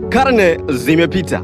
Karne zimepita,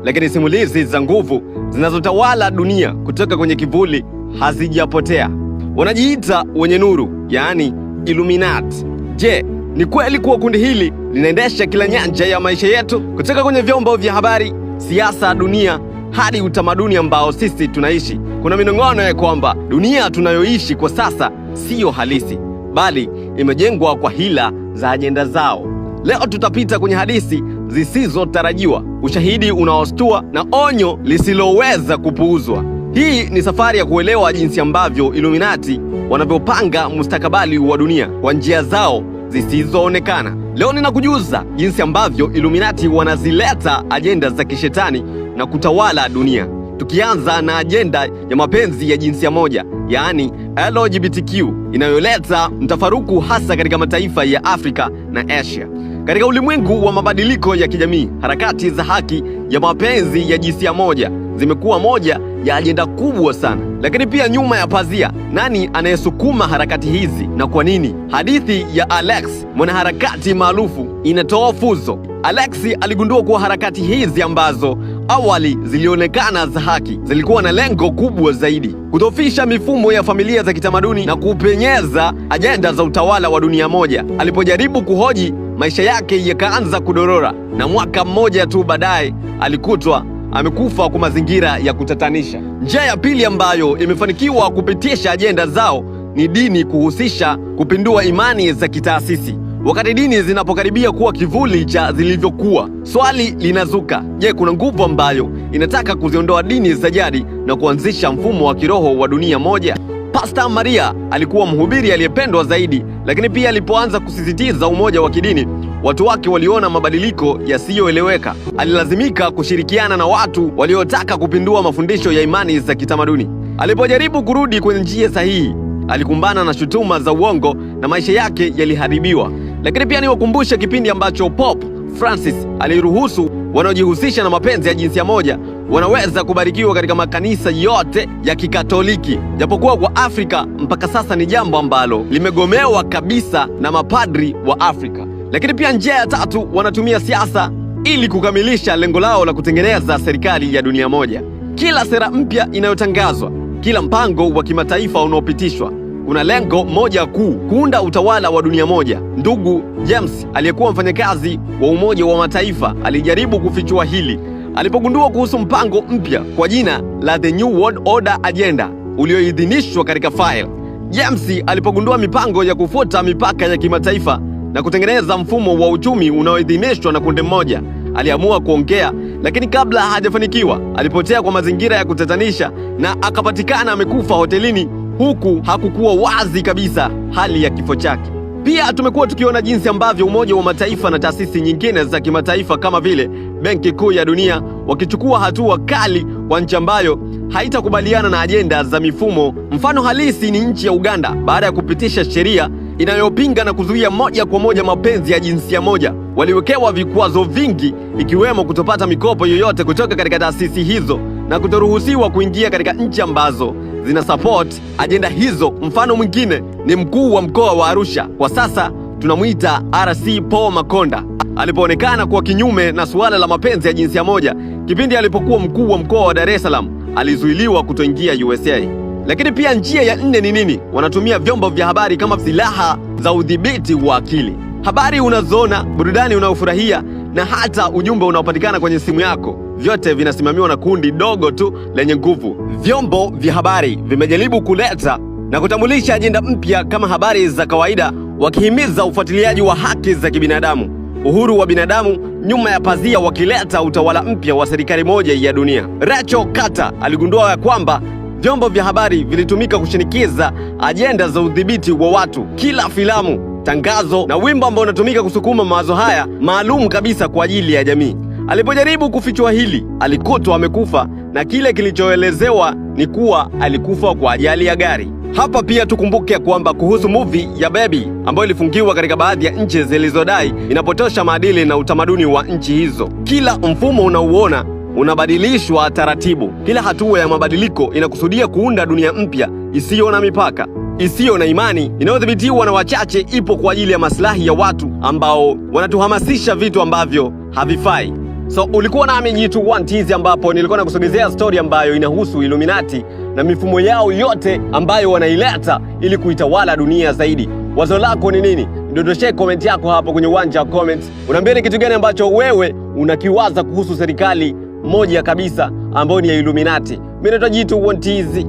lakini simulizi za nguvu zinazotawala dunia kutoka kwenye kivuli hazijapotea. Wanajiita wenye nuru, yaani Illuminati. Je, ni kweli kuwa kundi hili linaendesha kila nyanja ya maisha yetu, kutoka kwenye vyombo vya habari, siasa, dunia hadi utamaduni ambao sisi tunaishi? Kuna minong'ono ya kwamba dunia tunayoishi kwa sasa siyo halisi, bali imejengwa kwa hila za ajenda zao. Leo tutapita kwenye hadithi zisizotarajiwa, ushahidi unaostua na onyo lisiloweza kupuuzwa. Hii ni safari ya kuelewa jinsi ambavyo Illuminati wanavyopanga mustakabali wa dunia kwa njia zao zisizoonekana. Leo ninakujuza jinsi ambavyo Illuminati wanazileta ajenda za kishetani na kutawala dunia. Tukianza na ajenda ya mapenzi ya jinsia moja, yaani LGBTQ, inayoleta mtafaruku hasa katika mataifa ya Afrika na Asia. Katika ulimwengu wa mabadiliko ya kijamii, harakati za haki ya mapenzi ya jinsia moja zimekuwa moja ya ajenda kubwa sana. Lakini pia nyuma ya pazia, nani anayesukuma harakati hizi na kwa nini? Hadithi ya Alex, mwanaharakati maarufu, inatoa funzo. Alex aligundua kuwa harakati hizi ambazo awali zilionekana za haki zilikuwa na lengo kubwa zaidi: kudhoofisha mifumo ya familia za kitamaduni na kupenyeza ajenda za utawala wa dunia moja. Alipojaribu kuhoji, maisha yake yakaanza kudorora, na mwaka mmoja tu baadaye alikutwa amekufa kwa mazingira ya kutatanisha. Njia ya pili ambayo imefanikiwa kupitisha ajenda zao ni dini kuhusisha kupindua imani za kitaasisi. Wakati dini zinapokaribia kuwa kivuli cha zilivyokuwa, swali linazuka: je, kuna nguvu ambayo inataka kuziondoa dini za jadi na kuanzisha mfumo wa kiroho wa dunia moja? Pastor Maria alikuwa mhubiri aliyependwa zaidi, lakini pia alipoanza kusisitiza umoja wa kidini, watu wake waliona mabadiliko yasiyoeleweka. Alilazimika kushirikiana na watu waliotaka kupindua mafundisho ya imani za kitamaduni. Alipojaribu kurudi kwenye njia sahihi, alikumbana na shutuma za uongo na maisha yake yaliharibiwa. Lakini pia niwakumbushe kipindi ambacho Pope Francis aliruhusu wanaojihusisha na mapenzi ya jinsia moja wanaweza kubarikiwa katika makanisa yote ya Kikatoliki, japokuwa kwa Afrika mpaka sasa ni jambo ambalo limegomewa kabisa na mapadri wa Afrika. Lakini pia njia ya tatu, wanatumia siasa ili kukamilisha lengo lao la kutengeneza serikali ya dunia moja. Kila sera mpya inayotangazwa, kila mpango wa kimataifa unaopitishwa una lengo moja kuu: kuunda utawala wa dunia moja. Ndugu James, aliyekuwa mfanyakazi wa Umoja wa Mataifa, alijaribu kufichua hili alipogundua kuhusu mpango mpya kwa jina la The New World Order Agenda ulioidhinishwa katika file. James alipogundua mipango ya kufuta mipaka ya kimataifa na kutengeneza mfumo wa uchumi unaoidhinishwa na kundi moja, aliamua kuongea, lakini kabla hajafanikiwa alipotea kwa mazingira ya kutatanisha na akapatikana amekufa hotelini, huku hakukuwa wazi kabisa hali ya kifo chake. Pia tumekuwa tukiona jinsi ambavyo Umoja wa Mataifa na taasisi nyingine za kimataifa kama vile Benki Kuu ya Dunia wakichukua hatua kali kwa nchi ambayo haitakubaliana na ajenda za mifumo. Mfano halisi ni nchi ya Uganda. Baada ya kupitisha sheria inayopinga na kuzuia moja kwa moja mapenzi ya jinsia moja, waliwekewa vikwazo vingi, ikiwemo kutopata mikopo yoyote kutoka katika taasisi hizo na kutoruhusiwa kuingia katika nchi ambazo zina support ajenda hizo. Mfano mwingine ni mkuu wa mkoa wa Arusha, kwa sasa tunamuita RC Paul Makonda, alipoonekana kuwa kinyume na suala la mapenzi ya jinsia moja kipindi alipokuwa mkuu wa mkoa wa Dar es Salaam, alizuiliwa kutoingia USA. Lakini pia njia ya nne ni nini? Wanatumia vyombo vya habari kama silaha za udhibiti wa akili. Habari unazoona, burudani unaofurahia na hata ujumbe unaopatikana kwenye simu yako, vyote vinasimamiwa na kundi dogo tu lenye nguvu. Vyombo vya habari vimejaribu kuleta na kutambulisha ajenda mpya kama habari za kawaida, wakihimiza ufuatiliaji wa haki za kibinadamu, uhuru wa binadamu, nyuma ya pazia wakileta utawala mpya wa serikali moja ya dunia. Rachel Carter aligundua ya kwamba vyombo vya habari vilitumika kushinikiza ajenda za udhibiti wa watu. Kila filamu, tangazo na wimbo ambao unatumika kusukuma mawazo haya maalum kabisa kwa ajili ya jamii. Alipojaribu kufichua hili, alikutwa amekufa, na kile kilichoelezewa ni kuwa alikufa kwa ajali ya gari. Hapa pia tukumbuke kwamba kuhusu movie ya Baby ambayo ilifungiwa katika baadhi ya nchi zilizodai inapotosha maadili na utamaduni wa nchi hizo. Kila mfumo unauona unabadilishwa taratibu. Kila hatua ya mabadiliko inakusudia kuunda dunia mpya isiyo na mipaka, isiyo na imani, inayodhibitiwa na wachache. Ipo kwa ajili ya maslahi ya watu ambao wanatuhamasisha vitu ambavyo havifai. So ulikuwa nami Jitu 1TZ, ambapo nilikuwa nakusogezea story ambayo inahusu Illuminati na mifumo yao yote ambayo wanaileta ili kuitawala dunia zaidi. Wazo lako ni nini? Dondoshe comment yako hapo kwenye uwanja wa comments. Unaambia ni kitu gani ambacho wewe unakiwaza kuhusu serikali moja kabisa ambayo ni ya Illuminati. Mimi naitwa Jitu 1TZ.